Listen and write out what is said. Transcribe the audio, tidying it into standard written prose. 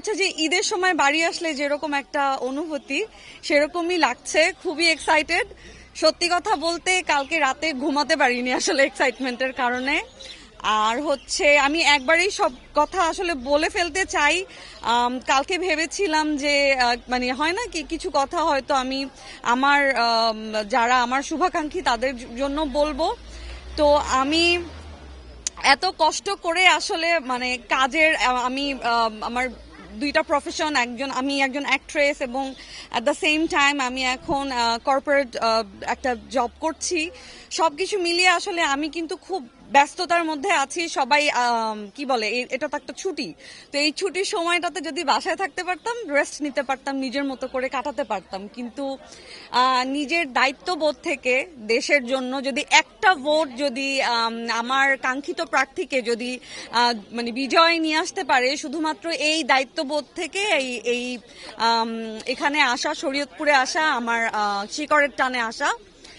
হচ্ছে যে ঈদের সময় বাড়ি আসলে যেরকম একটা অনুভূতি সেরকমই লাগছে, খুবই এক্সাইটেড। সত্যি কথা বলতে কালকে রাতে ঘুমাতে পারিনি আসলে এক্সাইটমেন্টের কারণে। আর হচ্ছে আমি একবারেই সব কথা আসলে বলে ফেলতে চাই। কালকে ভেবেছিলাম যে মানে হয় না কি কিছু কথা হয়তো আমি আমার যারা আমার শুভাকাঙ্ক্ষী তাদের জন্য বলবো। তো আমি এত কষ্ট করে আসলে মানে কাজের আমি আমার দুইটা প্রফেশন, আমি একজন অ্যাক্ট্রেস এবং অ্যাট দ্য সেম টাইম আমি এখন কর্পোরেট একটা জব করছি। সবকিছু মিলিয়ে আসলে আমি কিন্তু খুব ব্যস্ততার মধ্যে আছি। সবাই কি বলে এটা তো একটা ছুটি, তো এই ছুটির সময়টাতে যদি বাসায় থাকতে পারতাম, রেস্ট নিতে পারতাম, নিজের মতো করে কাটাতে পারতাম, কিন্তু নিজের দায়িত্ববোধ থেকে দেশের জন্য যদি একটা ভোট যদি আমার কাঙ্ক্ষিত প্রার্থীকে যদি মানে বিজয় নিয়ে আসতে পারে, শুধুমাত্র এই দায়িত্ববোধ থেকে এই এখানে আসা, শরীয়তপুরে আসা, আমার শিকড়ের টানে আসা,